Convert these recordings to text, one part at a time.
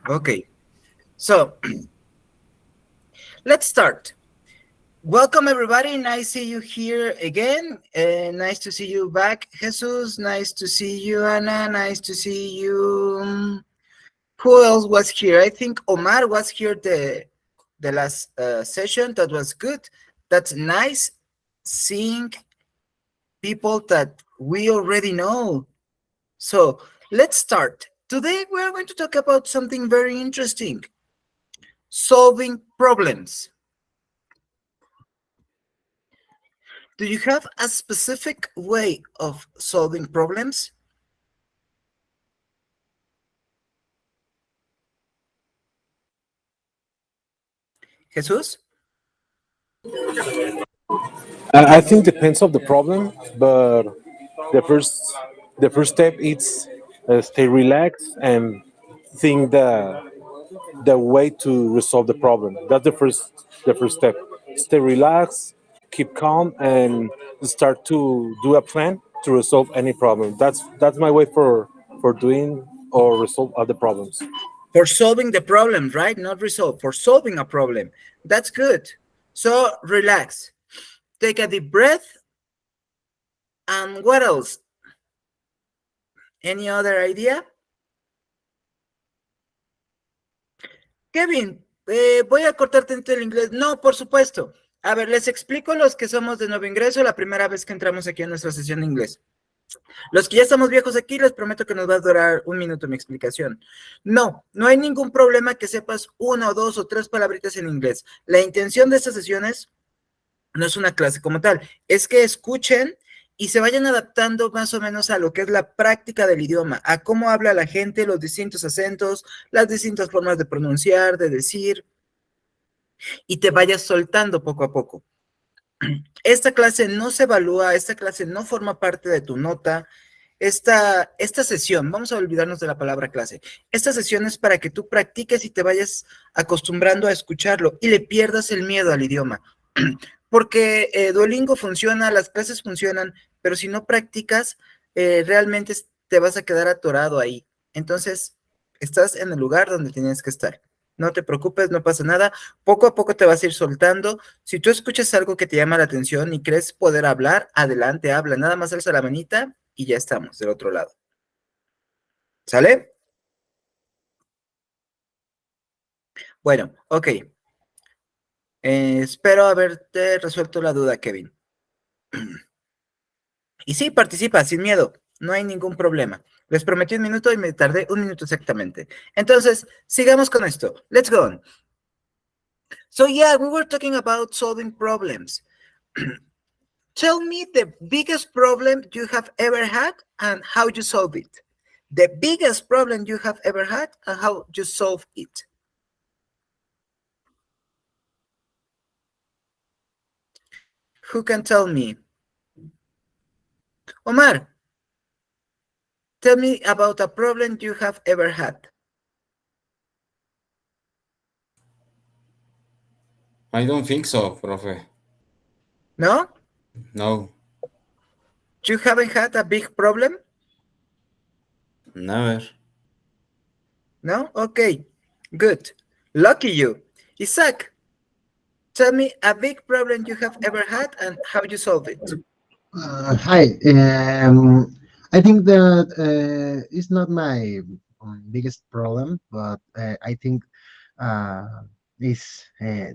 Okay, so let's start. Welcome, everybody. Nice to see you here again. Nice to see you back, Jesus. Nice to see you, Anna. Nice to see you. Who else was here? I think Omar was here the last session. That was good. That's nice seeing people that we already know. So let's start. Today we are going to talk about something very interesting: solving problems. Do you have a specific way of solving problems? Jesus? I think depends of the problem, but the first the first step is stay relaxed and think the way to resolve the problem. That's the first step. Stay relaxed, keep calm, and start to do a plan to resolve any problem. That's my way for doing or resolve other problems. For solving the problem, right? Not resolve, for solving a problem. That's good. So relax. Take a deep breath. And what else? Any other idea? Kevin, voy a cortarte entre el inglés. No, por supuesto. A ver, les explico los que somos de nuevo ingreso la primera vez que entramos aquí en nuestra sesión de inglés. Los que ya estamos viejos aquí, les prometo que nos va a durar un minuto mi explicación. No, no hay ningún problema que sepas una o dos o tres palabritas en inglés. La intención de estas sesiones no es una clase como tal, es que escuchen y se vayan adaptando más o menos a lo que es la práctica del idioma, a cómo habla la gente, los distintos acentos, las distintas formas de pronunciar, de decir, y te vayas soltando poco a poco. Esta clase no se evalúa, esta clase no forma parte de tu nota. Esta sesión, vamos a olvidarnos de la palabra clase, esta sesión es para que tú practiques y te vayas acostumbrando a escucharlo y le pierdas el miedo al idioma. Porque Duolingo funciona, las clases funcionan, pero si no practicas, realmente te vas a quedar atorado ahí. Entonces, estás en el lugar donde tienes que estar. No te preocupes, no pasa nada. Poco a poco te vas a ir soltando. Si tú escuchas algo que te llama la atención y crees poder hablar, adelante, habla. Nada más alza la manita y ya estamos del otro lado. ¿Sale? Bueno, ok. Espero haberte resuelto la duda, Kevin. Y sí, participa sin miedo, no hay ningún problema. Les prometí un minuto y me tardé un minuto exactamente. Entonces, sigamos con esto. Let's go on. So yeah, we were talking about solving problems. Tell me the biggest problem you have ever had and how you solve it. The biggest problem you have ever had and how you solve it. Who can tell me? Omar, tell me about a problem you have ever had. I don't think so, profe. No? No, You haven't had a big problem? never. No? Okay, good. Lucky you. Isaac, tell me a big problem you have ever had and how you solve it. Hi. I think that it's not my biggest problem, but I think uh, it's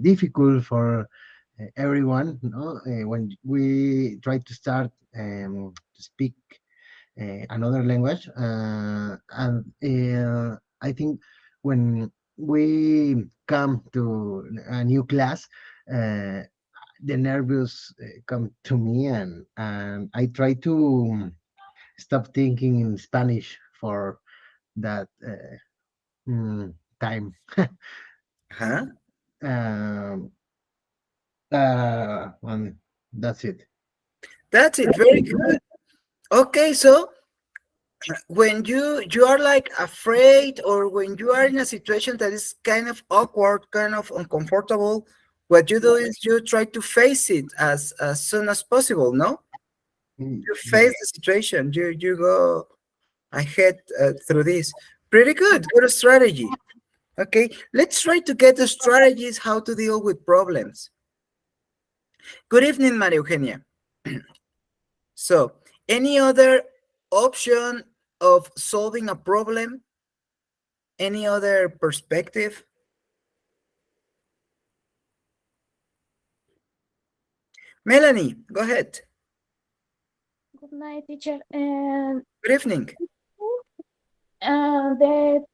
difficult for everyone. No, when we try to start to speak another language, and I think when we come to a new class. The nervous come to me, and I try to stop thinking in Spanish for that time. Huh? um, and that's it. That's it. Very good. Okay, so when you are like afraid or when you are in a situation that is kind of awkward, kind of uncomfortable, what you do is you try to face it as soon as possible, no? You face Yes. the situation. You go ahead through this. Pretty good. Good strategy. Okay, let's try to get the strategies how to deal with problems. Good evening, Maria Eugenia. So, any other option of solving a problem? Any other perspective? Melanie, go ahead. Good night, teacher. And Good evening. the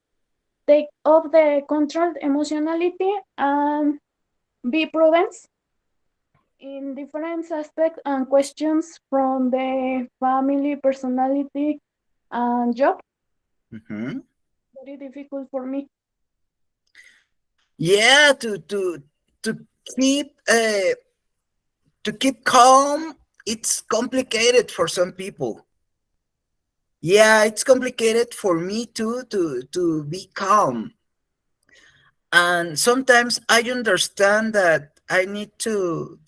take of the controlled emotionality and be prudent in different aspects and questions from the family, personality, and job. Mhm. Very difficult for me. Yeah, to keep to keep calm, it's complicated for some people. Yeah, it's complicated for me too to be calm. And sometimes I understand that I need to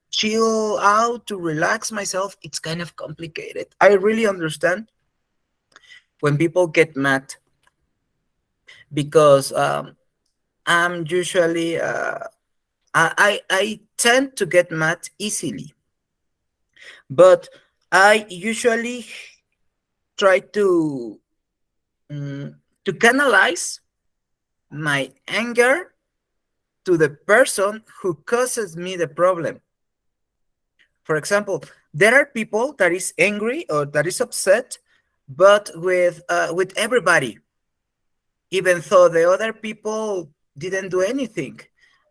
chill out, to relax myself. It's kind of complicated. I really understand when people get mad because I'm usually I tend to get mad easily, but I usually try to canalize my anger to the person who causes me the problem. For example, there are people that is angry or that is upset, but with everybody, even though the other people didn't do anything.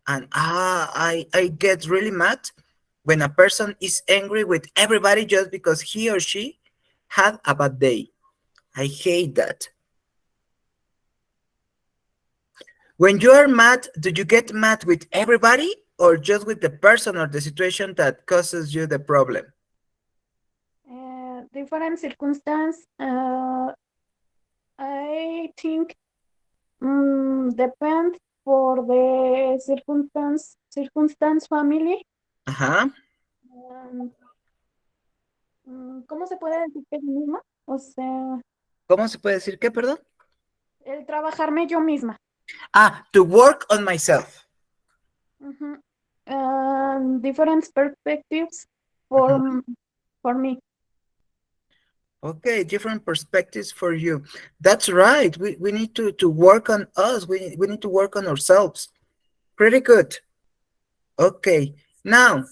And I get really mad when a person is angry with everybody just because he or she had a bad day. I hate that. When you are mad, do you get mad with everybody or just with the person or the situation that causes you the problem? Different circumstance. I think depend for the circumstance family. Ajá. Um, ¿Cómo se puede decir que es misma? O sea, ¿Cómo se puede decir qué, perdón? el trabajarme yo misma. To work on myself. Mhm. Different perspectives for for me. Okay, different perspectives for you. That's right. We need to work on us. We need to work on ourselves. Pretty good. Okay. Now,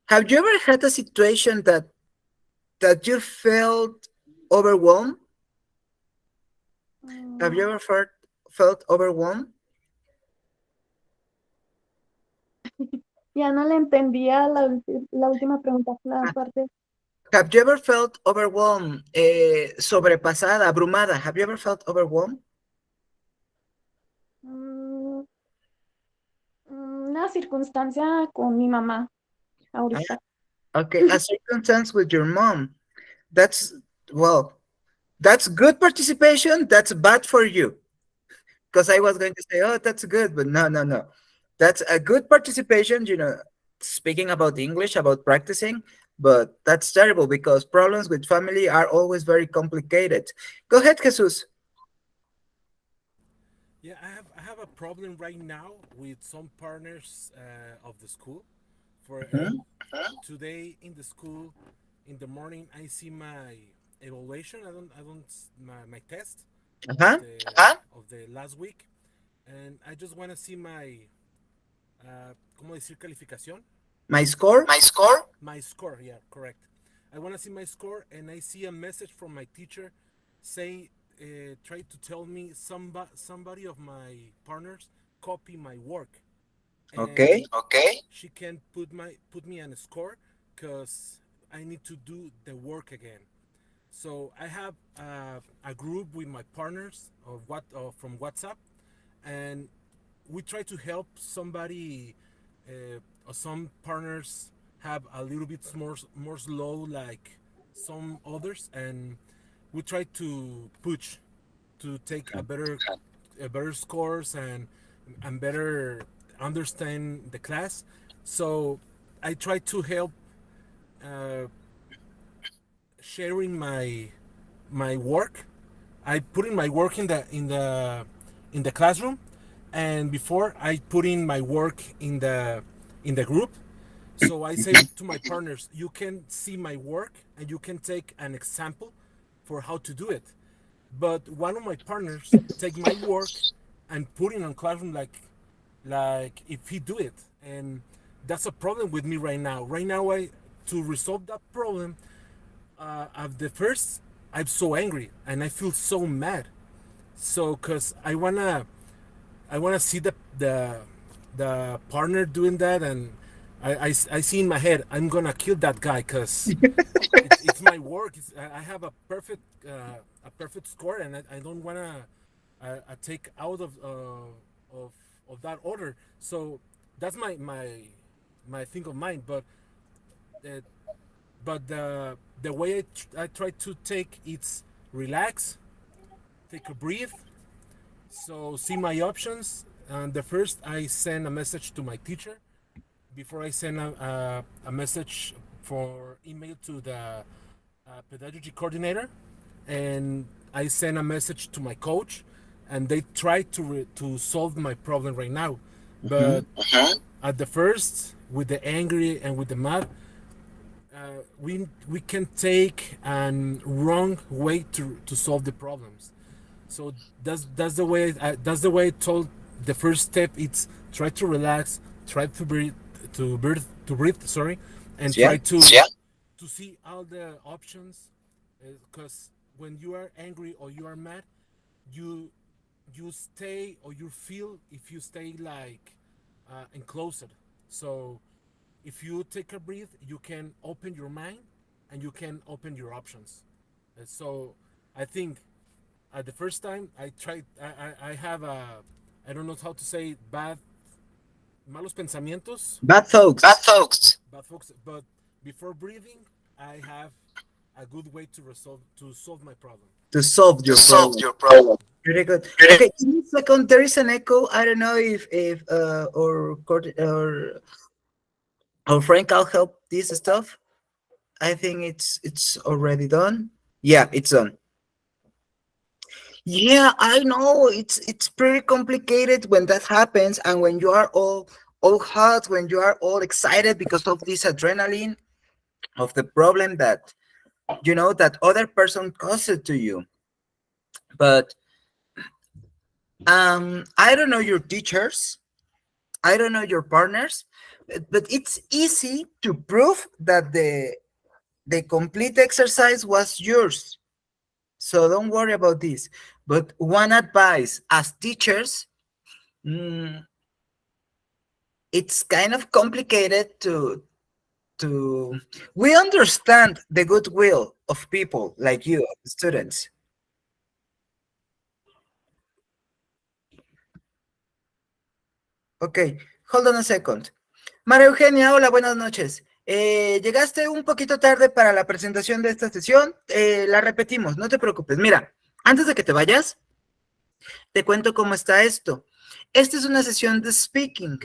have you ever had a situation that you felt overwhelmed? Have you ever felt overwhelmed? Ya no le entendía la última pregunta, la parte. Have you ever felt overwhelmed? Sobrepasada, abrumada. Have you ever felt overwhelmed? Una circunstancia con mi mamá ahorita. Okay, a circumstance with your mom. That's, well, that's good participation. That's bad for you. Because I was going to say, oh, that's good, but no, no, no. That's a good participation, speaking about English, about practicing, but that's terrible because problems with family are always very complicated. Go ahead, Jesus. Yeah, I have a problem right now with some partners of the school. For today in the school, in the morning, I see my evaluation. I don't my test Uh-huh. of the last week, and I just want to see my ¿cómo decir calificación? My score? My score, yeah, correct. I want to see my score, and I see a message from my teacher saying, try to tell me somebody of my partners copy my work, Okay. and she can put me on a score because I need to do the work again. So I have a group with my partners of from WhatsApp, and we try to help somebody. Or some partners have a little bit more slow, like some others, and we try to push to take a better scores and better understand the class. So I try to help uh, sharing my work I put in my work in the classroom, and before I put in my work in the group. So I say to my partners, you can see my work and you can take an example for how to do it. But one of my partners take my work and put it on classroom like if he do it, and that's a problem with me right now. Right now, I to resolve that problem, at the first I'm so angry and I feel so mad. So cause I wanna see the partner doing that, and I see in my head I'm gonna kill that guy because it's my work. I have a perfect score, and I don't wanna take out of of that order. So that's my thing of mine. Uh, but the way I try to take it's relax, take a breathe, so see my options. And the first I send a message to my teacher before I send a message for email to the pedagogy coordinator, and I send a message to my coach, and they try to solve my problem right now. But at the first, with the angry and with the mad, we can take an wrong way to solve the problems. So that's the way I told the first step. It's try to relax, try to breathe, sorry, and Yeah. try to Yeah. to see all the options. Because when you are angry or you are mad, you stay or you feel if you stay like enclosed. So if you take a breath, you can open your mind and you can open your options. So I think at the first time I tried, I have I don't know how to say malos pensamientos, Bad folks. bad folks, but before breathing, I have a good way to solve my problem. To solve your problem. Very good. Okay, give me a second. There is an echo. I don't know if or Frank, I'll help this stuff. I think it's already done. Yeah, it's done. Yeah, I know it's pretty complicated when that happens, and when you are all hot, when you are all excited because of this adrenaline of the problem that that other person caused to you. But I don't know your teachers, I don't know your partners, but it's easy to prove that the complete exercise was yours. So don't worry about this. But one advice as teachers, mm, it's kind of complicated to we understand the goodwill of people like you, students. Ok, hold on a second. María Eugenia, hola, buenas noches. Llegaste un poquito tarde para la presentación de esta sesión. La repetimos, no te preocupes. Mira, antes de que te vayas, te cuento cómo está esto. Esta es una sesión de speaking,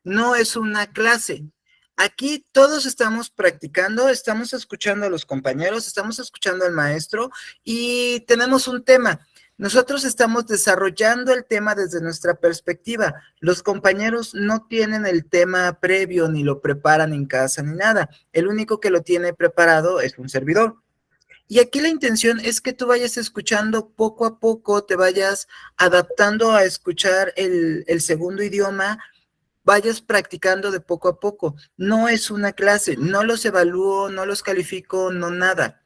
no es una clase. Aquí todos estamos practicando, estamos escuchando a los compañeros, estamos escuchando al maestro y tenemos un tema. Nosotros estamos desarrollando el tema desde nuestra perspectiva. Los compañeros no tienen el tema previo, ni lo preparan en casa, ni nada. El único que lo tiene preparado es un servidor. Y aquí la intención es que tú vayas escuchando poco a poco, te vayas adaptando a escuchar el segundo idioma, vayas practicando de poco a poco. No es una clase, no los evalúo, no los califico, no nada.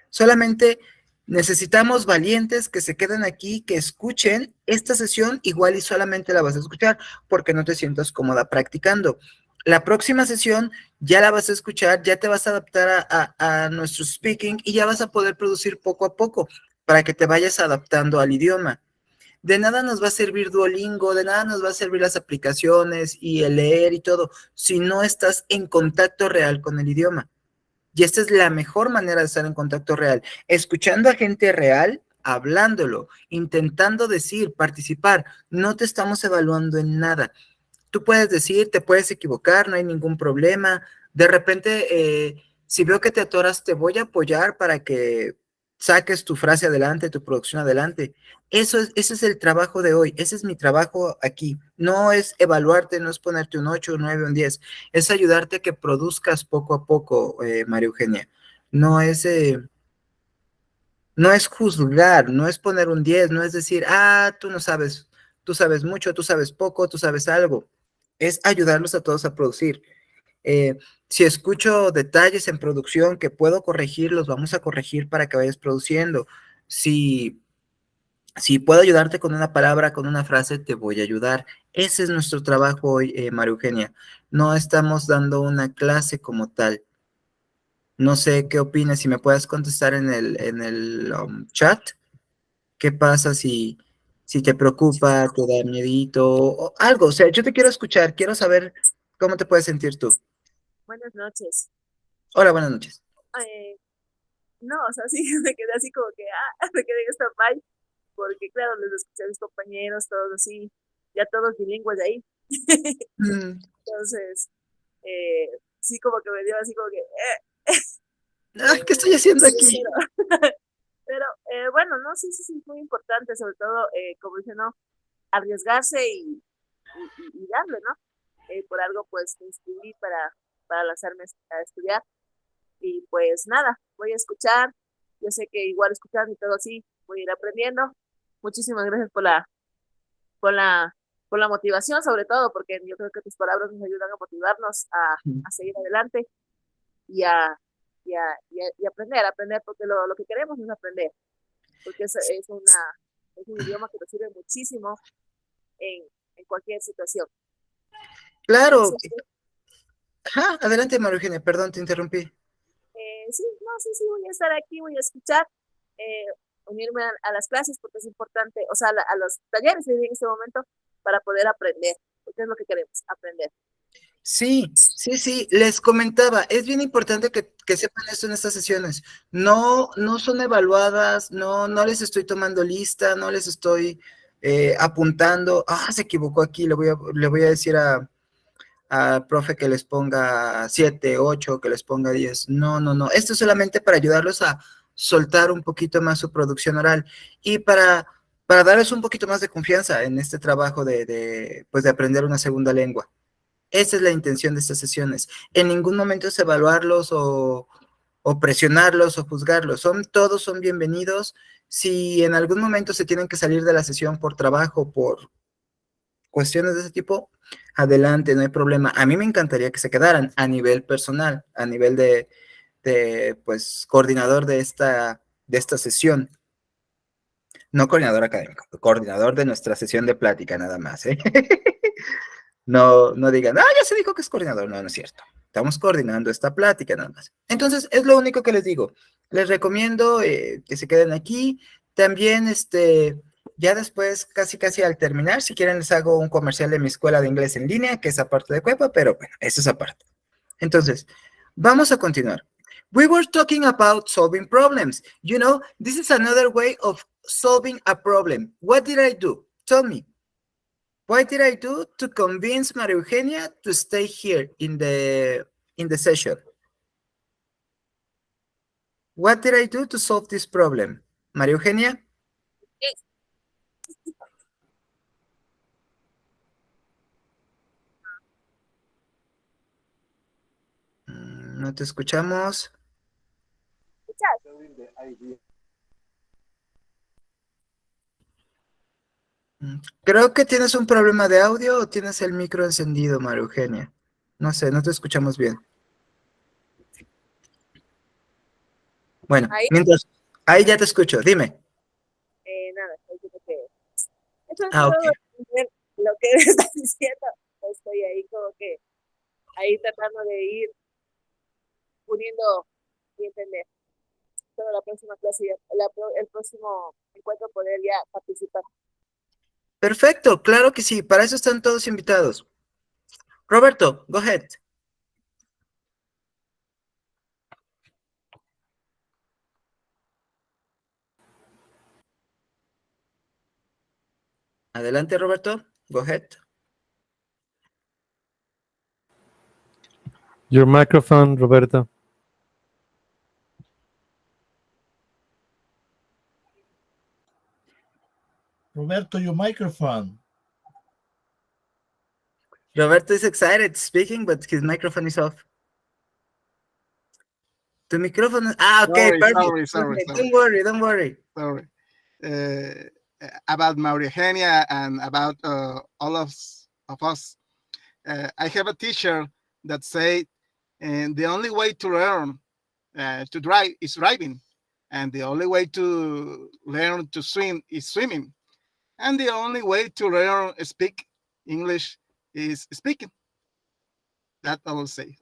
Solamente necesitamos valientes que se queden aquí, que escuchen esta sesión, igual y solamente la vas a escuchar porque no te sientas cómoda practicando. La próxima sesión ya la vas a escuchar, ya te vas a adaptar a nuestro speaking y ya vas a poder producir poco a poco para que te vayas adaptando al idioma. De nada nos va a servir Duolingo, de nada nos va a servir las aplicaciones y el leer y todo, si no estás en contacto real con el idioma. Y esta es la mejor manera de estar en contacto real, escuchando a gente real, hablándolo, intentando decir, participar. No te estamos evaluando en nada. Tú puedes decir, te puedes equivocar, no hay ningún problema. De repente, si veo que te atoras, te voy a apoyar para que saques tu frase adelante, tu producción adelante. Ese es el trabajo de hoy, ese es mi trabajo aquí. No es evaluarte, no es ponerte un 8, un 9, un 10, es ayudarte a que produzcas poco a poco, María Eugenia. No es, no es juzgar, no es poner un 10, no es decir, ah, tú sabes mucho, tú sabes poco, tú sabes algo. Es ayudarlos a todos a producir. Si escucho detalles en producción que puedo corregir, los vamos a corregir para que vayas produciendo. Si, si puedo ayudarte con una palabra, con una frase, te voy a ayudar. Ese es nuestro trabajo hoy, María Eugenia. No estamos dando una clase como tal. No sé qué opinas, si me puedes contestar en el chat. ¿Qué pasa si te preocupa, te da miedito o algo? O sea, yo te quiero escuchar, quiero saber cómo te puedes sentir tú. Buenas noches. Hola, buenas noches. No, o sea, sí, me quedé así como que, me quedé en stand-by, porque claro, les escuché a mis compañeros, todos así, ya todos bilingües de ahí. Mm, Entonces, sí, como que me dio así como que, ¿qué estoy haciendo sí, aquí? pero bueno, no, sí, sí, sí, es muy importante, sobre todo, como dice, ¿no? Arriesgarse y darle, ¿no? Por algo, pues, me inscribí para lanzarme a estudiar. Y pues nada, voy a escuchar. Yo sé que igual escuchando y todo así, voy a ir aprendiendo. Muchísimas gracias por la, por la motivación, sobre todo, porque yo creo que tus palabras nos ayudan a motivarnos a seguir adelante y y aprender, porque lo que queremos es aprender, porque es un idioma que nos sirve muchísimo en, en cualquier situación. Claro. Entonces, Ajá, adelante, María Eugenia, perdón, te interrumpí. sí, no, sí, sí, voy a estar aquí, voy a escuchar, eh, unirme a las clases porque es importante, o sea, a los talleres en este momento para poder aprender, porque es lo que queremos, aprender. Sí, sí, sí, les comentaba, es bien importante que sepan esto en estas sesiones. No, no son evaluadas, no, no les estoy tomando lista, no les estoy apuntando. Ah, se equivocó aquí, le voy a decir a profe que les ponga 7, 8, que les ponga 10. No, no, no. Esto es solamente para ayudarlos a soltar un poquito más su producción oral y para darles un poquito más de confianza en este trabajo pues de aprender una segunda lengua. Esa es la intención de estas sesiones. En ningún momento es evaluarlos o presionarlos o juzgarlos. Todos son bienvenidos. Si en algún momento se tienen que salir de la sesión por trabajo, por cuestiones de ese tipo, adelante, no hay problema. A mí me encantaría que se quedaran a nivel personal, a nivel pues, coordinador de esta sesión. No coordinador académico, coordinador de nuestra sesión de plática nada más, ¿eh? No, no digan, ya se dijo que es coordinador. No, no es cierto. Estamos coordinando esta plática nada más. Entonces, es lo único que les digo. Les recomiendo que se queden aquí. También, ya después, casi casi al terminar, si quieren les hago un comercial de mi escuela de inglés en línea, que es aparte de Cuepa, pero bueno, eso es aparte. Entonces, vamos a continuar. We were talking about solving problems. You know, this is another way of solving a problem. What did I do? Tell me. What did I do to convince Maria Eugenia to stay here in the session? What did I do to solve this problem? Maria Eugenia? No te escuchamos. Creo que tienes un problema de audio o tienes el micro encendido, María Eugenia. No sé, no te escuchamos bien. Bueno, Ahí, mientras... Ahí ya te escucho, dime. nada, eso es Ok. todo lo que me estás diciendo. Estoy ahí como que, ahí tratando de ir uniendo y entender. Toda la próxima clase, el próximo encuentro poder ya participar. Perfecto, claro que sí. Para eso están todos invitados. Roberto, go ahead. Adelante, Roberto. Go ahead. Your microphone, Roberto. Roberto, your microphone. Roberto is excited speaking, but his microphone is off. Tu micrófono. Okay, perfect. Sorry. Don't worry. Sorry. About Maria Eugenia and about all of us. I have a teacher that said, and the only way to learn to drive is driving, and the only way to learn to swim is swimming, and the only way to learn speak English is speaking. That I will say.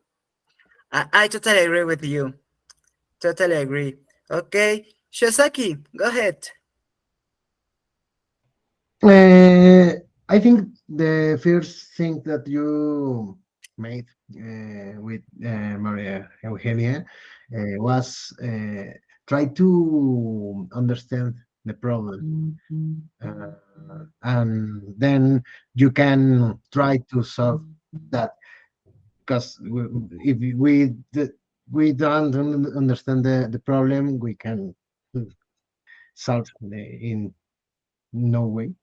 I totally agree with you. Totally agree. Okay, Shiozaki, go ahead. I think the first thing that you made with Maria Eugenia was try to understand the problem, and then you can try to solve that. Because if we don't understand the problem, we can solve in no way.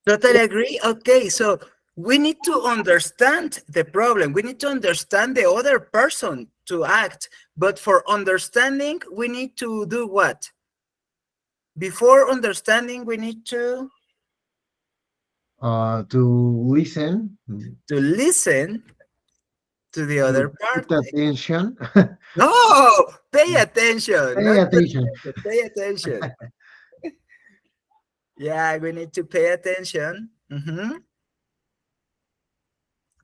Totally agree. Okay, so we need to understand the problem. We need to understand the other person to act. But for understanding, we need to do what? Before understanding, we need to listen. To listen to the other part. Put attention. No, pay attention. Pay attention. Pay attention. Yeah, we need to pay attention.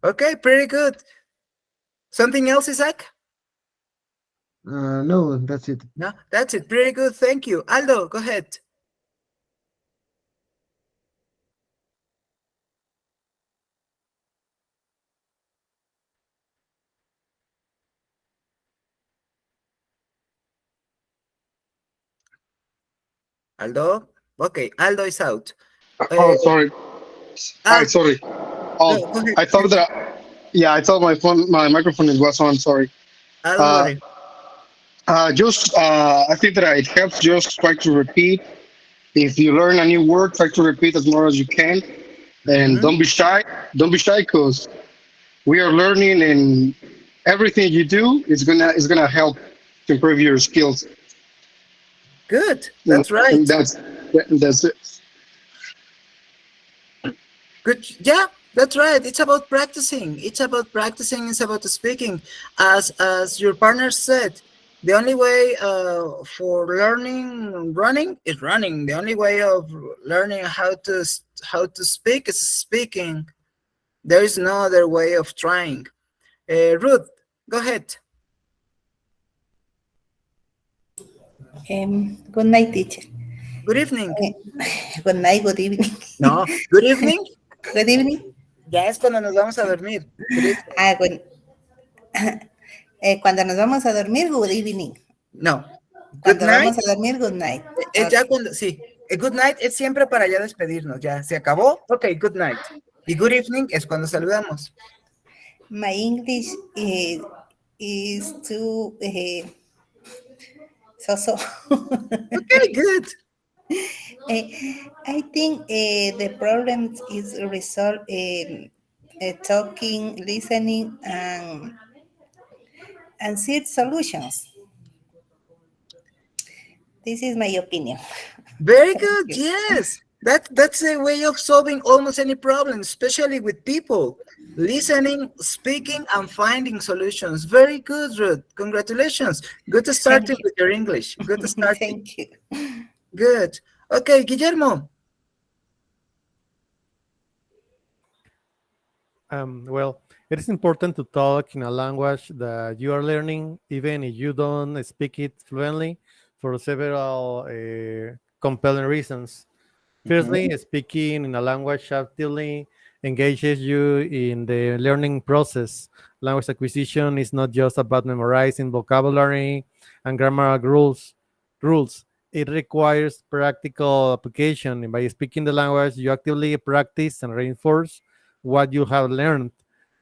Okay, pretty good. Something else, Isaac? No, that's it. No, that's it. Pretty good. Thank you. Aldo, go ahead. Aldo? Okay, Aldo is out. Oh, sorry. Hi, sorry. Oh, no, go ahead. I thought that. Yeah, I thought my microphone was on. Sorry. Don't worry. I think that it helps just try to repeat. If you learn a new word, try to repeat as more as you can, and don't be shy. Don't be shy, because we are learning, and everything you do is gonna help to improve your skills. Good. That's right. And that's it. Good. Yeah, that's right. It's about practicing. It's about practicing. It's about speaking. As your partner said, the only way for learning running is running. The only way of learning how to speak is speaking. There is no other way of trying. Ruth, go ahead. Good night, teacher. Good evening. Good night, good evening. No, good evening. Good evening. Ya es cuando nos vamos a dormir. Cuando nos vamos a dormir, good evening. No. Cuando vamos a dormir, good night. Ya cuando, sí. Good night es siempre para ya despedirnos. Ya se acabó. Ok, good night. Y good evening es cuando saludamos. My English is too so. Okay, good. I think the problem is resolved talking, listening, and seek solutions. This is my opinion. Very good. Yes. That's a way of solving almost any problem, especially with people. Listening, speaking, and finding solutions. Very good, Ruth. Congratulations. Good starting with your English. Good starting. Thank you. Good. Okay, Guillermo. Well, it is important to talk in a language that you are learning, even if you don't speak it fluently, for several compelling reasons. Firstly, speaking in a language actively engages you in the learning process. Language acquisition is not just about memorizing vocabulary and grammar rules. It requires practical application. And by speaking the language, you actively practice and reinforce what you have learned,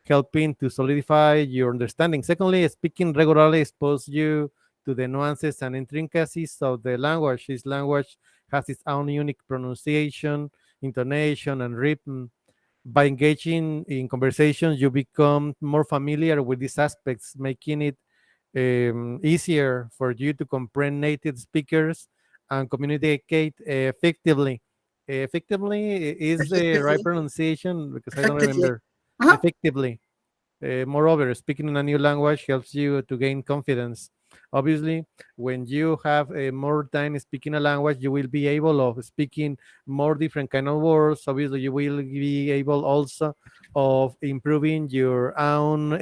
helping to solidify your understanding. Secondly, speaking regularly exposes you to the nuances and intricacies of the language. This language has its own unique pronunciation, intonation, and rhythm. By engaging in conversations, you become more familiar with these aspects, making it easier for you to comprehend native speakers and communicate effectively. Effectively is the right Effectively. pronunciation because I don't Effectively. remember. Uh-huh. Effectively. Moreover, speaking in a new language helps you to gain confidence. Obviously, when you have more time speaking a language, you will be able of speaking more different kind of words. Obviously, you will be able also of improving your own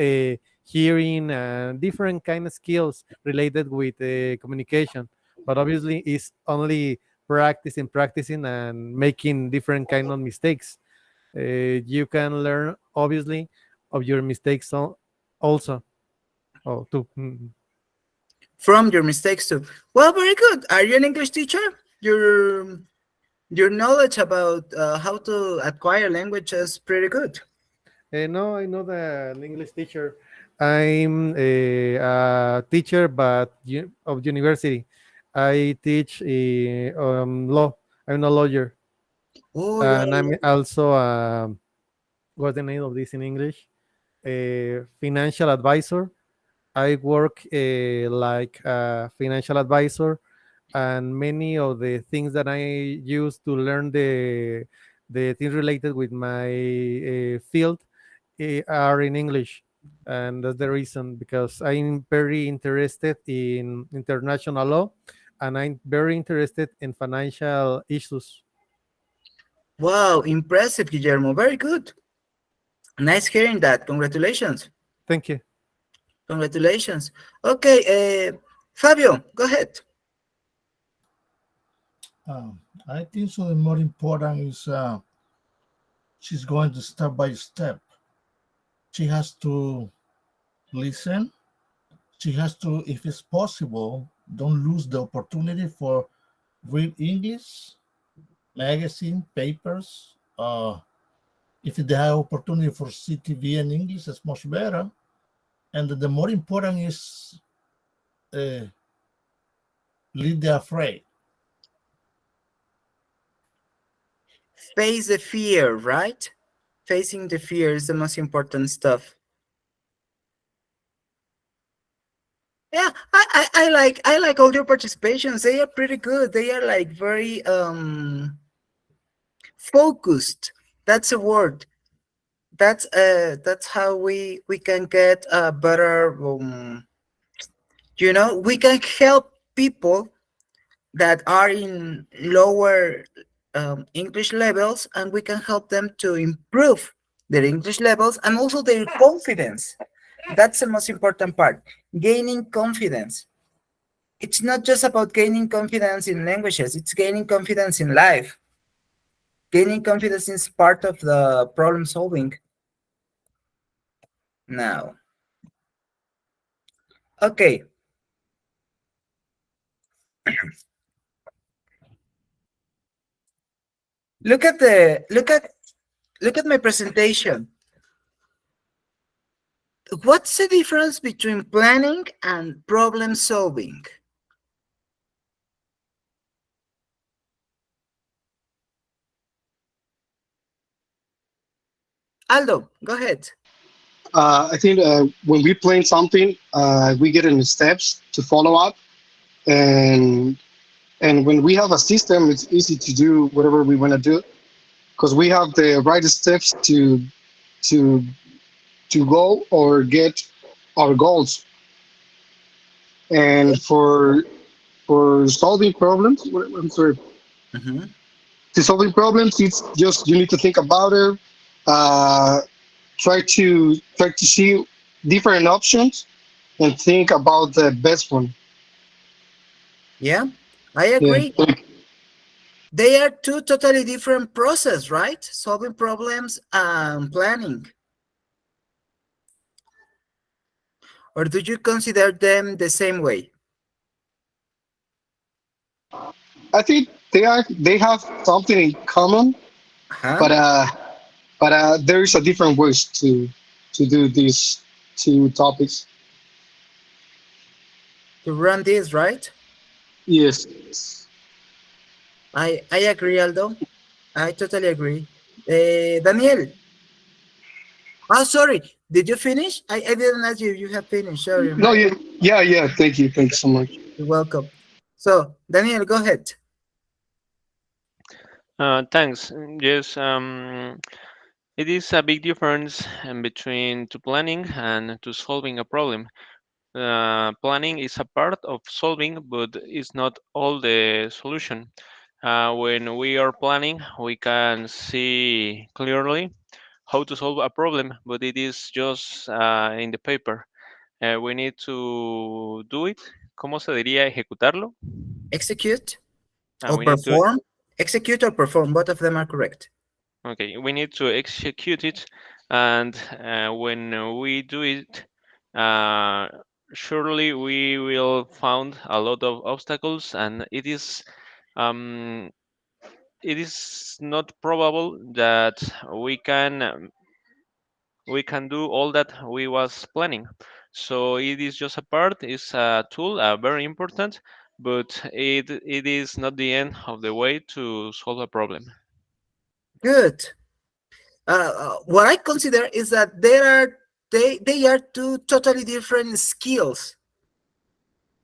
hearing and different kind of skills related with communication. But obviously, it's only practicing, and making different kind of mistakes. You can learn obviously of your mistakes also. Oh, too. From your mistakes too. Well, very good. Are you an English teacher? Your knowledge about how to acquire language is pretty good. No, I'm not an English teacher. I'm a teacher, but of university. I teach law. I'm a lawyer, Oh, and yeah. I'm also what's the name of this in English? A financial advisor. I work like a financial advisor, and many of the things that I use to learn the things related with my field are in English, and that's the reason because I'm very interested in international law, and I'm very interested in financial issues. Wow, impressive, Guillermo. Very good. Nice hearing that. Congratulations. Thank you. Congratulations. Okay, Fabio, go ahead. I think so. The more important is she's going to step by step. She has to listen. She has to, if it's possible, don't lose the opportunity for read English, magazine, papers. If they have opportunity for CTV in English, it's much better. And the more important is lead the afraid. Face the fear, right? Facing the fear is the most important stuff. Yeah, I like all your participations. They are pretty good. They are like very focused. That's a word. That's how we can get a better we can help people that are in lower English levels, and we can help them to improve their English levels and also their confidence. That's the most important part, gaining confidence. It's not just about gaining confidence in languages, it's gaining confidence in life. Gaining confidence is part of the problem solving. Now, okay. Look at my presentation. What's the difference between planning and problem solving? Aldo, go ahead. I think when we plan something, we get in the steps to follow up, and when we have a system, it's easy to do whatever we want to do because we have the right steps to go or get our goals. And for solving problems, I'm sorry. Mm-hmm. To solving problems, it's just you need to think about it. Try to see different options and think about the best one. Yeah, I agree. Yeah. They are two totally different processes, right? Solving problems and planning. Or do you consider them the same way? I think they have something in common, but there is a different ways to do these two topics. To run this, right? Yes. I agree, Aldo. I totally agree. Daniel. Oh, sorry. Did you finish? I didn't ask you if you have finished. Sorry. No, yeah. Thank you. Thanks so much. You're welcome. So, Daniel, go ahead. Thanks. Yes, it is a big difference between to planning and to solving a problem. Planning is a part of solving, but it's not all the solution. When we are planning, we can see clearly how to solve a problem, but it is just in the paper. We need to do it. ¿Cómo se diría ejecutarlo? Execute Uh, or we need to perform. Execute or perform. Both of them are correct. Okay, we need to execute it, and when we do it, uh, surely we will find a lot of obstacles, and um, it is not probable that we can do all that we was planning. So it is just a part, it's a tool, very important, but it is not the end of the way to solve a problem. Good. What I consider is that they are two totally different skills.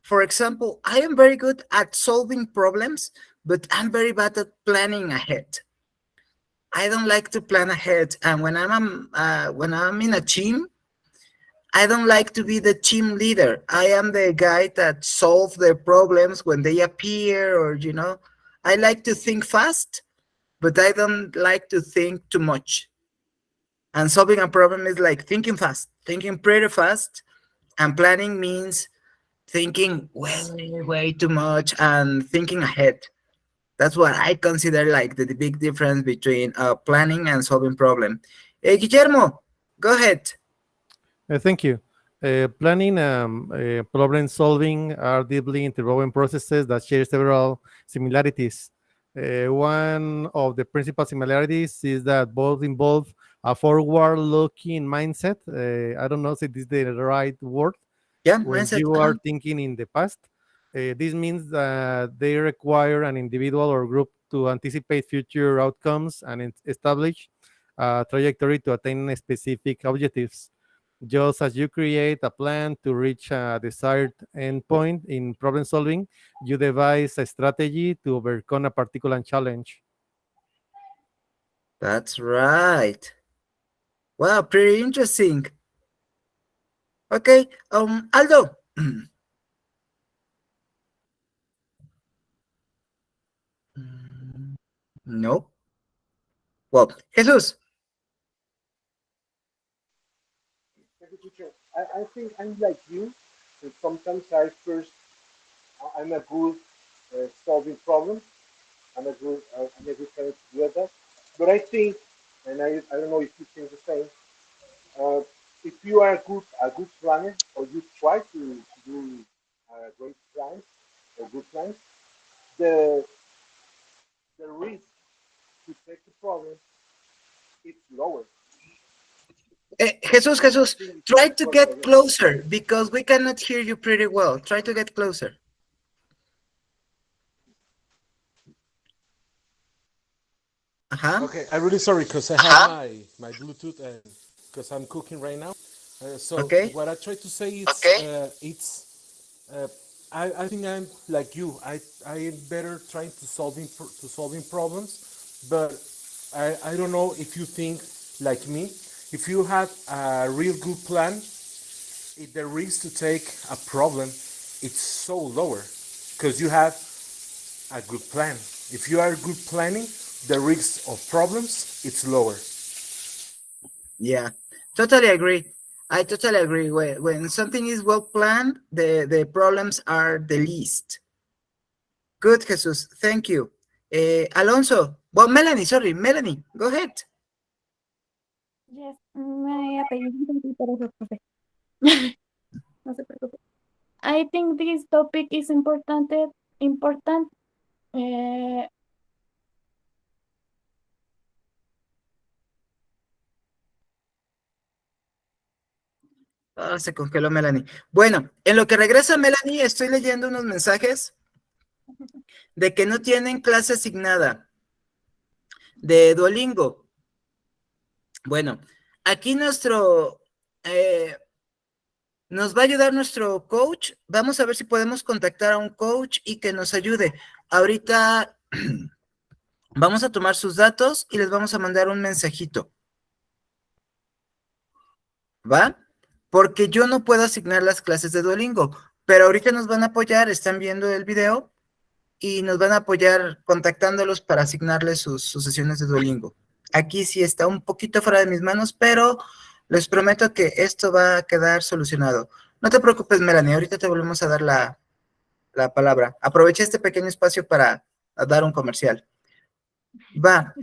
For example, I am very good at solving problems, but I'm very bad at planning ahead. I don't like to plan ahead, and when I'm in a team, I don't like to be the team leader. I am the guy that solves the problems when they appear, or I like to think fast, but I don't like to think too much. And solving a problem is like thinking fast, thinking pretty fast, and planning means thinking way too much and thinking ahead. That's what I consider like the big difference between planning and solving problem. Guillermo, go ahead. Thank you. Planning and problem solving are deeply interwoven processes that share several similarities. One of the principal similarities is that both involve a forward-looking mindset. I don't know if this is the right word. Yeah, when mindset. you are thinking in the past. This means that they require an individual or group to anticipate future outcomes and establish a trajectory to attain specific objectives. Just as you create a plan to reach a desired endpoint in problem solving, you devise a strategy to overcome a particular challenge. That's right. Wow, pretty interesting. Okay, Aldo. No. Well, Jesus. Thank you, teacher. I think I'm like you. And sometimes I'm a good solving problems. I'm a good person to do that. But I think, and I don't know if you think the same. Uh, if you are a good planner, or you try to do great plans or good plans, the the risk to take the problem is lower. Jesus, try to get closer because we cannot hear you pretty well. Try to get closer. Okay, I'm really sorry because I have my Bluetooth and because I'm cooking right now. So what I try to say is, I think I'm like you. I am better trying to solving problems, but I don't know if you think like me. If you have a real good plan, the risk to take a problem it's so lower because you have a good plan. If you are good planning, the risk of problems it's lower. Yeah, totally agree. I totally agree. When something is well planned, the problems are the least. Good, Jesus. Thank you. Alonso. Well, Melanie, go ahead. Yes, my apellido es por eso, profe. No se preocupe. I think this topic is important. Se congeló Melanie. Bueno, en lo que regresa Melanie, estoy leyendo unos mensajes. de que no tienen clase asignada de Duolingo. Bueno, aquí nos va a ayudar nuestro coach. Vamos a ver si podemos contactar a un coach y que nos ayude. Ahorita vamos a tomar sus datos y les vamos a mandar un mensajito. ¿Va? Porque yo no puedo asignar las clases de Duolingo, pero ahorita nos van a apoyar, están viendo el video y nos van a apoyar contactándolos para asignarles sus sesiones de Duolingo. Aquí sí está un poquito fuera de mis manos, pero les prometo que esto va a quedar solucionado. No te preocupes, Melanie, ahorita te volvemos a dar la palabra. Aproveché este pequeño espacio para dar un comercial. Va,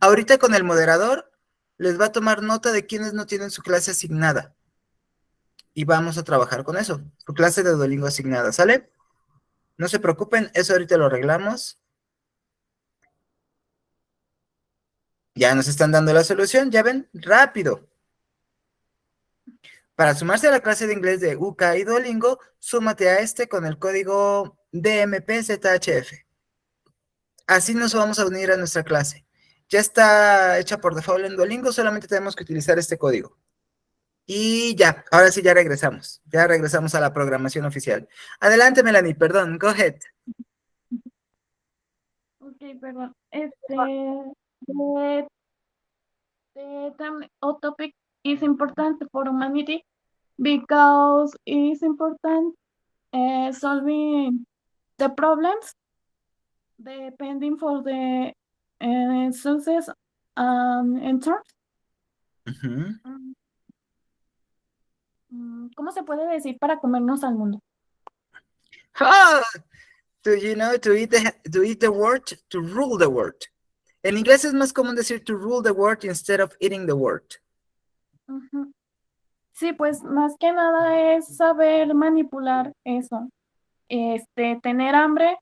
ahorita con el moderador les va a tomar nota de quienes no tienen su clase asignada. Y vamos a trabajar con eso, su clase de Duolingo asignada, ¿sale? No se preocupen, eso ahorita lo arreglamos. Ya nos están dando la solución, ya ven, rápido. Para sumarse a la clase de inglés de UCA y Duolingo, súmate a este con el código DMPZHF. Así nos vamos a unir a nuestra clase. Ya está hecha por default en Duolingo, solamente tenemos que utilizar este código. Y ya, ahora sí ya regresamos. Ya regresamos a la programación oficial. Adelante, Melanie, perdón, go ahead. Okay, perdón. The term or topic is important for humanity because it is important solving the problems depending for the success and terms. ¿Cómo se puede decir para comernos al mundo? Oh, to eat the word, to rule the word. En inglés es más común decir to rule the word instead of eating the word. Sí, pues más que nada es saber manipular eso. Tener hambre,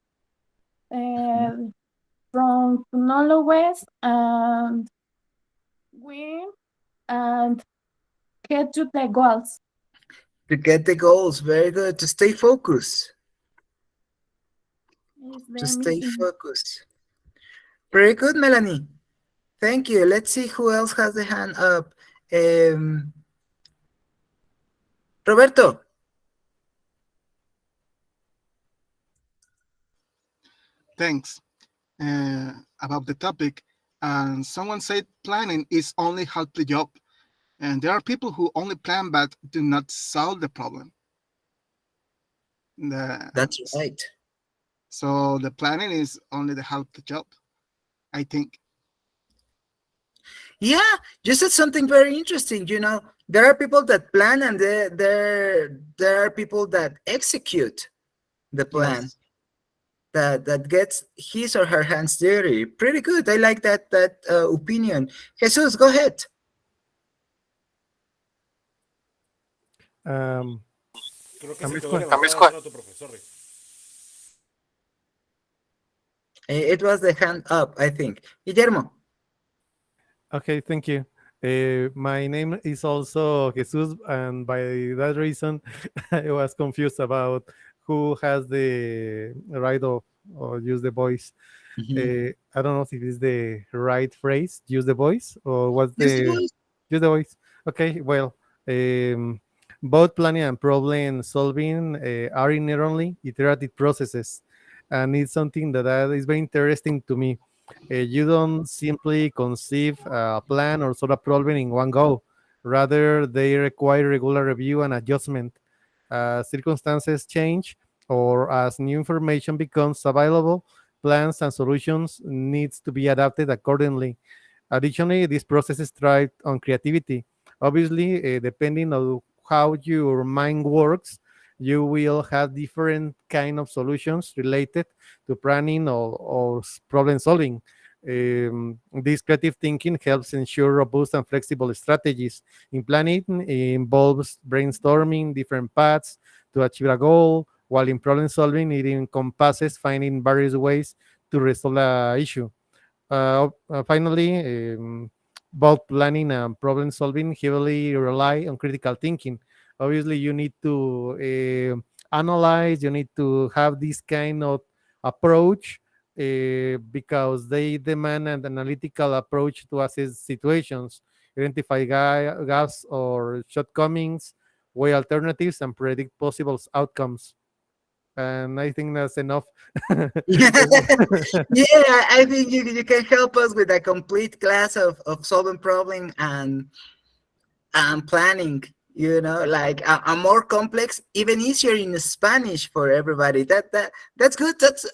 from knowledge and win and get to the goals. To get the goals, very good. To stay focused. To stay focused. Very good, Melanie. Thank you. Let's see who else has the hand up. Roberto. Thanks. About the topic, and someone said planning is only half the job. And there are people who only plan but do not solve the problem. That's right. So the planning is only the half the job, I think. Yeah, you said something very interesting. You know, there are people that plan and there are people that execute the plan. Yes. That gets his or her hands dirty. Pretty good. I like that opinion. Jesus, go ahead. Creo que se quedó grabado tu profesor. It was the hand up, I think. Guillermo. Okay, thank you. My name is also Jesus, and by that reason, I was confused about who has the right of or use the voice. I don't know if it is the right phrase, use the voice, or what's the use the voice. Okay, well, both planning and problem solving are inherently iterative processes, and it's something that is very interesting to me. You don't simply conceive a plan or solve a problem in one go. Rather, they require regular review and adjustment. Circumstances change, or as new information becomes available, plans and solutions needs to be adapted accordingly. Additionally, this process thrives on creativity. Obviously, depending on how your mind works, you will have different kind of solutions related to planning or problem solving. This creative thinking helps ensure robust and flexible strategies. In planning, it involves brainstorming different paths to achieve a goal, while in problem solving, it encompasses finding various ways to resolve an issue. Finally, both planning and problem solving heavily rely on critical thinking. Obviously, you need to analyze, you need to have this kind of approach because they demand an analytical approach to assess situations, identify gaps or shortcomings, weigh alternatives, and predict possible outcomes. And I think that's enough. Yeah, I think you can help us with a complete class of solving problem and planning. Like a more complex, even easier in Spanish for everybody. That's good. That's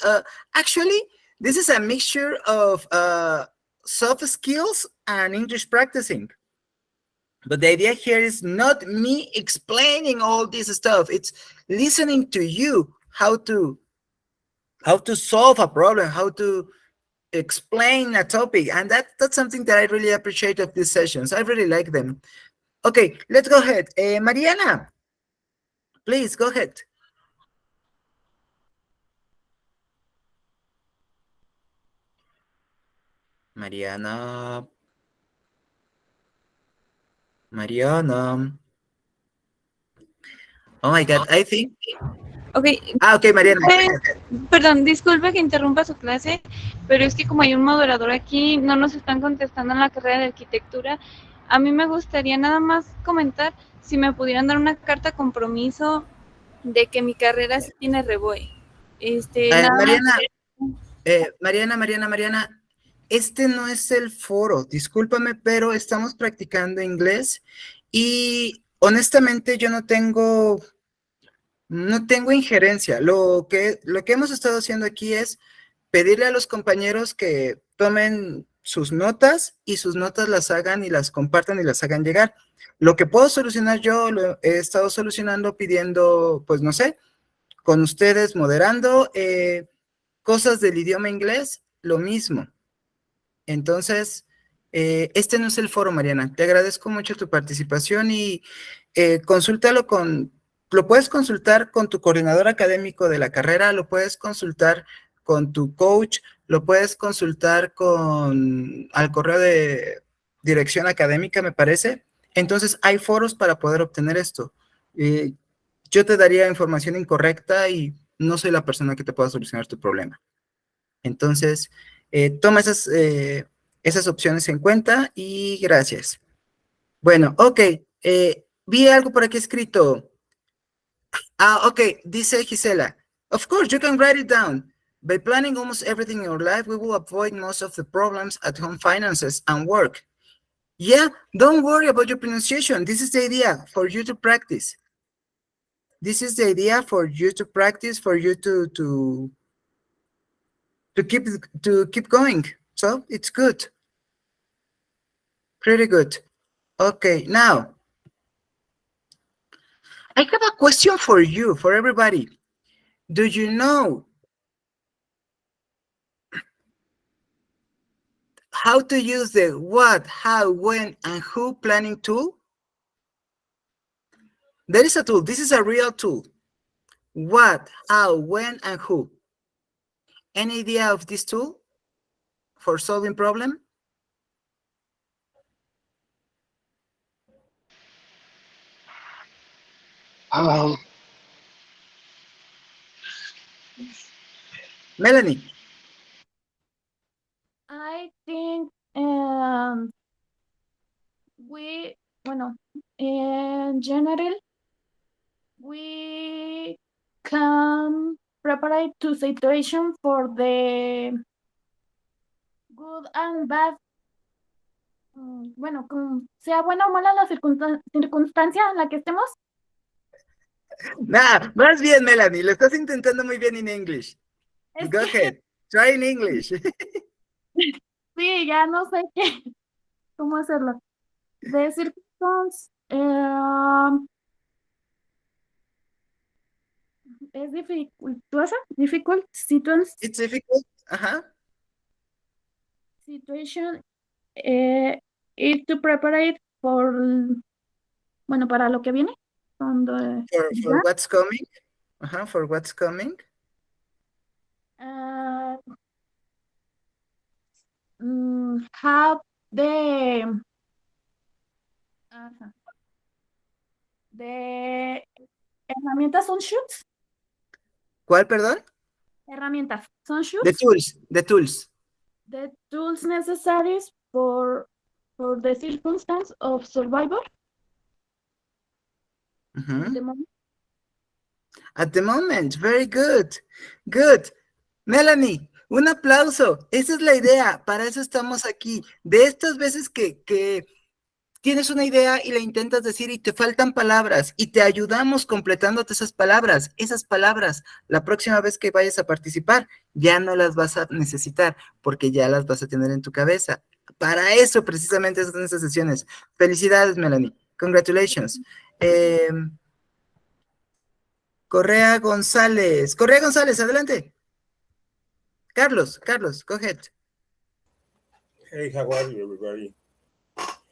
actually, this is a mixture of soft skills and English practicing. But the idea here is not me explaining all this stuff. It's listening to you how to solve a problem, how to explain a topic, and that's something that I really appreciate of these sessions. I really like them. Okay, let's go ahead. Mariana, please go ahead. Mariana. Oh my God, I think. Ok. Ok, Mariana. Perdón, disculpe que interrumpa su clase, pero es que como hay un moderador aquí, no nos están contestando en la carrera de arquitectura. A mí me gustaría nada más comentar si me pudieran dar una carta compromiso de que mi carrera sí tiene REVOE. Mariana, este no es el foro, discúlpame, pero estamos practicando inglés y honestamente yo no tengo injerencia. Lo que hemos estado haciendo aquí es pedirle a los compañeros que tomen sus notas y sus notas las hagan y las compartan y las hagan llegar. Lo que puedo solucionar yo, lo he estado solucionando pidiendo, pues no sé, con ustedes moderando, cosas del idioma inglés, lo mismo. Entonces, este no es el foro, Mariana. Te agradezco mucho tu participación y consúltalo lo puedes consultar con tu coordinador académico de la carrera, lo puedes consultar con tu coach, lo puedes consultar al correo de dirección académica, me parece. Entonces, hay foros para poder obtener esto. Yo te daría información incorrecta y no soy la persona que te pueda solucionar tu problema. Entonces, toma esas opciones en cuenta y gracias. Bueno, ok. Vi algo por aquí escrito. Ok, dice Gisela. Of course, you can write it down. By planning almost everything in your life, we will avoid most of the problems at home finances and work. Yeah, don't worry about your pronunciation. This is the idea for you to practice. This is the idea for you to practice, for you to keep going. So it's good. Pretty good. Okay, now I have a question for you, for everybody. Do you know how to use the what, how, when, and who planning tool? There is a tool. This is a real tool. What, how, when, and who. Any idea of this tool for solving problem? Melanie. I think in general, we can prepare to situation for the good and bad. Bueno, sea buena o mala la circunstancia en la que estemos. Nah, más bien, Melanie, lo estás intentando muy bien en English. Go ahead, try in English. Sí, ya no sé cómo hacerlo. The circumstance es dificultosa, It's difficult, situation is to prepare for, bueno, para lo que viene. For what's coming. For what's coming. Have the herramientas on shoots. ¿Cuál, perdón? Herramientas. Son The shoes. tools. The tools necessary for the circumstance of survival. Mhm. At the moment. At the moment, very good. Good. Melanie, un aplauso. Esa es la idea. Para eso estamos aquí. De estas veces que tienes una idea y la intentas decir y te faltan palabras y te ayudamos completándote esas palabras. Esas palabras, la próxima vez que vayas a participar, ya no las vas a necesitar porque ya las vas a tener en tu cabeza. Para eso precisamente son esas sesiones. Felicidades, Melanie. Congratulations. Correa González, adelante. Carlos, go ahead. Hey, how are you, everybody?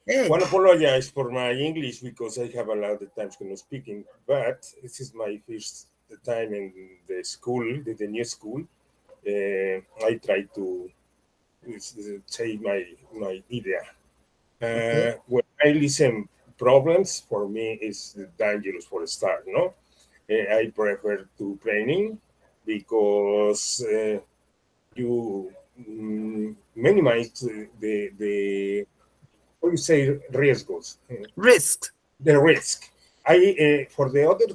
Hey. I want to apologize for my English because I have a lot of times not speaking, but this is my first time in the school, the new school. I try to say my idea. Okay. When I listen problems, for me is dangerous for a start, no? I prefer to training because you minimize the how you say riesgos. Risk. The risk. I for the other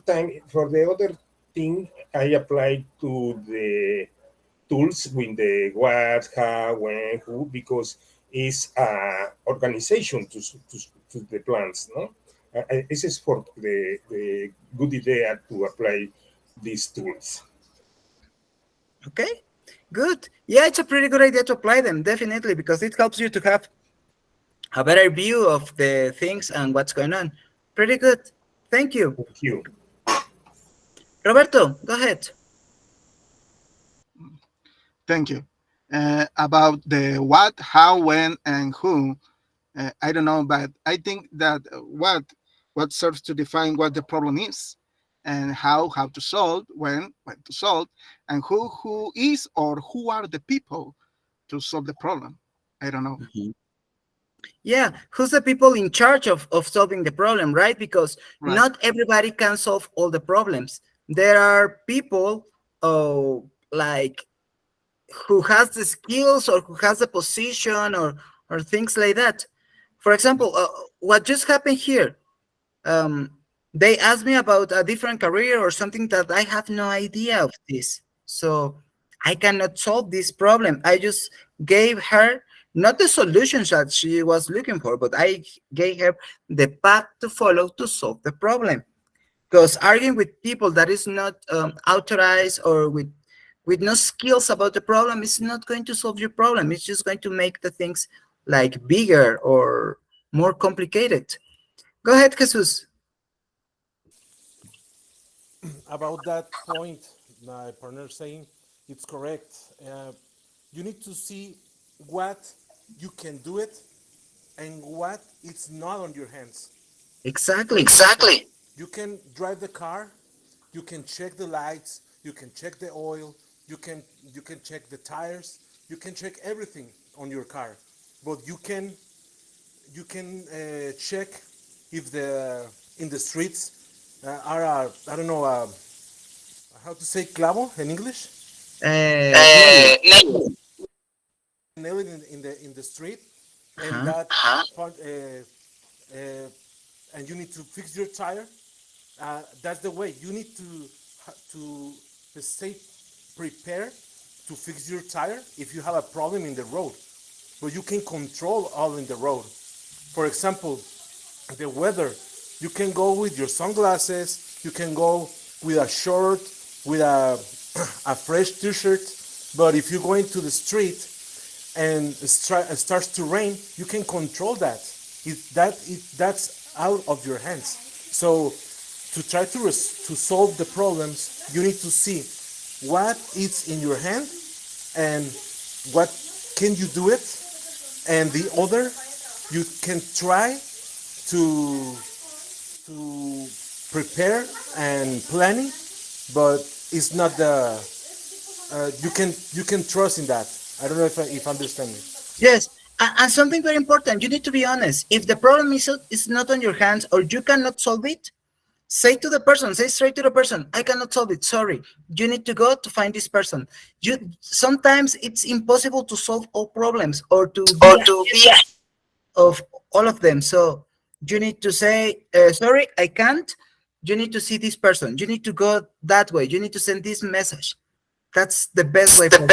thing I apply to the tools with the what, how, when, who, because it's organization to the plans, no? This is for the good idea to apply these tools. Okay, good. Yeah, it's a pretty good idea to apply them, definitely, because it helps you to have a better view of the things and what's going on. Pretty good. Thank you. Thank you. Roberto, go ahead. Thank you. About the what, how, when, and who, I don't know, but I think that what serves to define what the problem is, and how to solve, when to solve, and who is or who are the people to solve the problem. I don't know. Mm-hmm. Yeah, who's the people in charge of solving the problem, right? Because not everybody can solve all the problems. There are people like who has the skills or who has the position or things like that. For example, what just happened here, they asked me about a different career or something that I have no idea of this. So I cannot solve this problem. I just gave her not the solutions that she was looking for, but I gave her the path to follow to solve the problem. Because arguing with people that is not authorized or with no skills about the problem is not going to solve your problem. It's just going to make the things like bigger or more complicated. Go ahead, Jesus. About that point, my partner saying it's correct. You need to see what you can do it and what it's not on your hands. Exactly. You can drive the car, you can check the lights, you can check the oil, you can check the tires, you can check everything on your car, but you can check if in the streets are I don't know how to say clavo in English. Nail it in the street, and that part, and you need to fix your tire. That's the way you need to stay prepared to fix your tire if you have a problem in the road, but you can control all in the road. For example, the weather, you can go with your sunglasses, you can go with a short, with a fresh t-shirt, but if you go into the street and it starts to rain, you can control that. That's out of your hands. So to try to solve the problems, you need to see what is in your hand and what can you do it, and the other you can try to prepare and planning, but it's not the you can trust in that. I don't know if I understand me. Yes, and something very important, you need to be honest. If the problem is not on your hands or you cannot solve it, Say to the person, say straight to the person, I cannot solve it. Sorry. You need to go to find this person. You sometimes it's impossible to solve all problems or to be ahead of all of them. So you need to say, sorry, I can't. You need to see this person. You need to go that way. You need to send this message. That's the best way possible.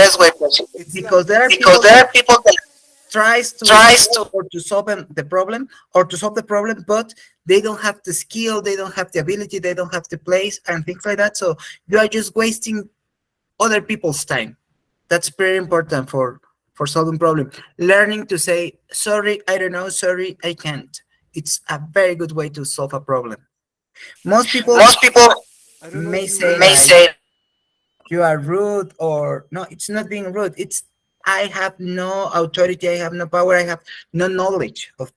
Because there are people that tries to or to solve the problem or to solve the problem, but they don't have the skill, they don't have the ability, they don't have the place and things like that. So you are just wasting other people's time. That's very important for solving problem. Learning to say sorry, I don't know, sorry, I can't. It's a very good way to solve a problem. Most people may say like, you are rude, or no, it's not being rude, it's I have no authority, I have no power, I have no knowledge of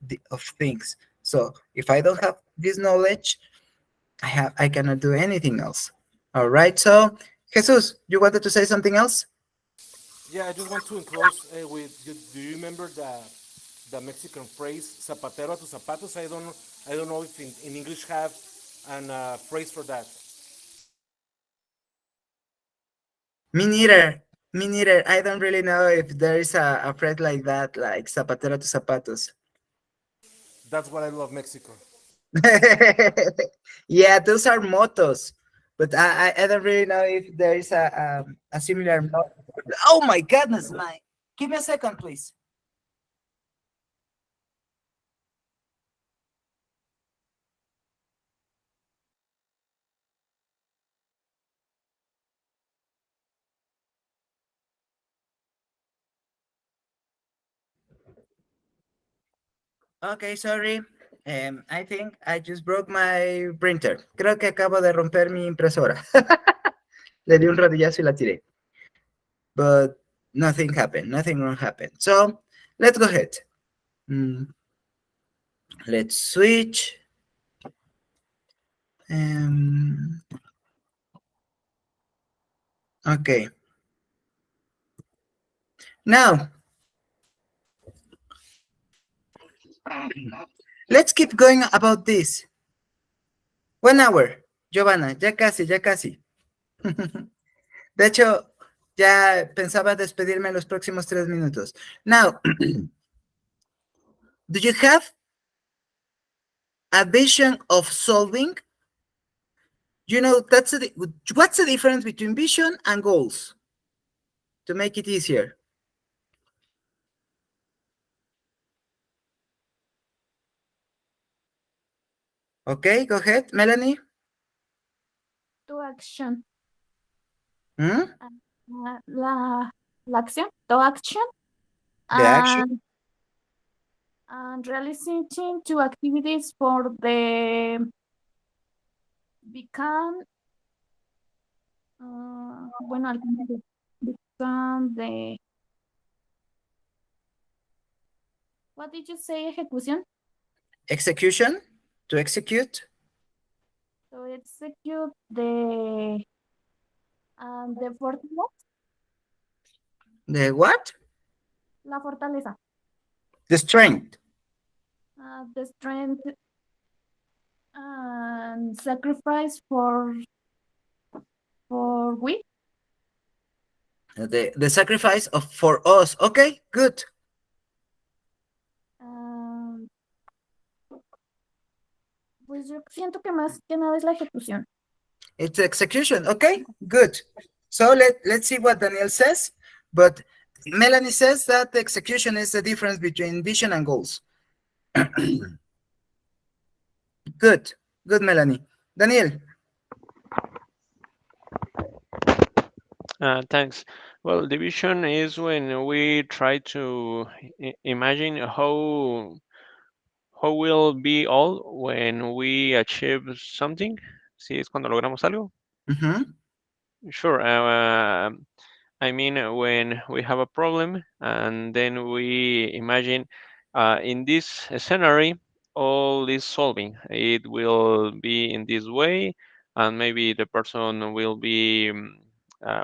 things. So if I don't have this knowledge, I cannot do anything else. All right, so Jesus, you wanted to say something else? Yeah, I just want to enclose with. Do you remember the Mexican phrase "zapatero a tus zapatos"? I don't know if in English have an phrase for that. Me neither, I don't really know if there is a phrase like that, like zapatero to zapatos. That's what I love Mexico. Yeah, those are mottos, but I don't really know if there is a similar motto. Oh my goodness, my! Give me a second, please. Okay, sorry. I think I just broke my printer. Creo que acabo de romper mi impresora. Le di un rodillazo y la tiré. But nothing happened. Nothing wrong happened. So let's go ahead. Let's switch. Okay. Now, let's keep going about this. 1 hour. Giovanna, ya casi, ya casi. De hecho, ya pensaba despedirme en los próximos 3 minutos. Now, do you have a vision of solving? You know, what's the difference between vision and goals? To make it easier. Okay, go ahead, Melanie. To action. Hmm? La acción, to action. The action. And realizing to activities for the become bueno, become the, what did you say, ejecución? Execution, to execute. To execute the fortaleza. The what? La fortaleza. The strength. The strength and sacrifice for we. The sacrifice for us. Okay, good. Pues yo siento que más que nada es la ejecución. It's execution. Okay, good. So let's see what Daniel says. But Melanie says that the execution is the difference between vision and goals. Good, Melanie. Daniel. Thanks. Well, the vision is when we try to imagine how will be all when we achieve something. Sí, es cuando logramos algo. Sure. I mean, when we have a problem and then we imagine in this scenario, all this solving, it will be in this way, and maybe the person will be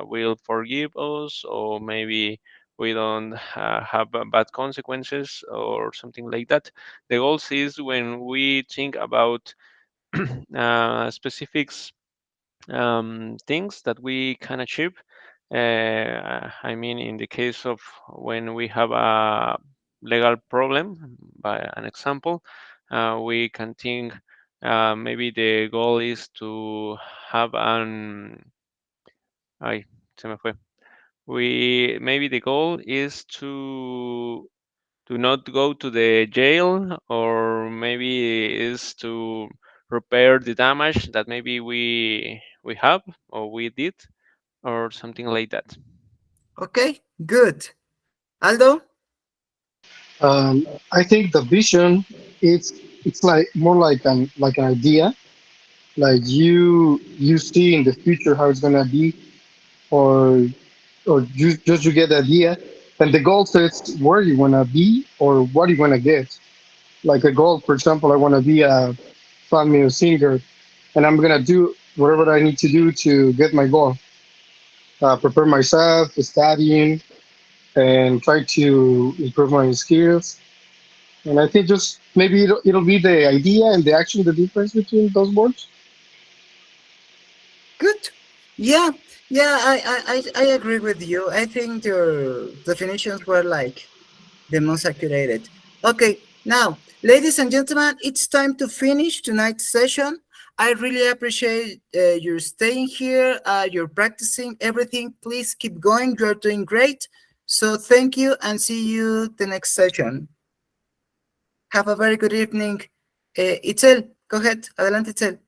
will forgive us, or maybe we don't have bad consequences or something like that. The goal is when we think about specifics things that we can achieve. I mean, in the case of when we have a legal problem, by an example, we can think maybe the goal is to have an. Ay, se me fue. Maybe the goal is to not go to the jail, or maybe is to repair the damage that maybe we have or we did, or something like that. Okay, good. Aldo? I think the vision it's like more like an idea, like you see in the future how it's gonna be, or just you get the idea, and the goal says where you wanna be or what you wanna get. Like a goal, for example, I wanna be a famous singer, and I'm gonna do whatever I need to do to get my goal. Prepare myself, studying, and try to improve my skills. And I think just maybe it'll be the idea and the action, the difference between those words. Good. Yeah, yeah, I agree with you. I think your definitions were like the most accurate. Okay, now, ladies and gentlemen, it's time to finish tonight's session. I really appreciate your staying here, you're practicing everything. Please keep going. You're doing great. So thank you and see you the next session. Have a very good evening. Itzel, go ahead. Adelante, Itzel.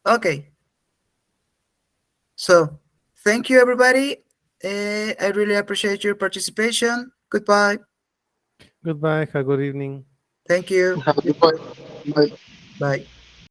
Okay. So thank you, everybody. I really appreciate your participation. Goodbye. Goodbye. Have a good evening. Thank you. Have a good one. Bye. Bye.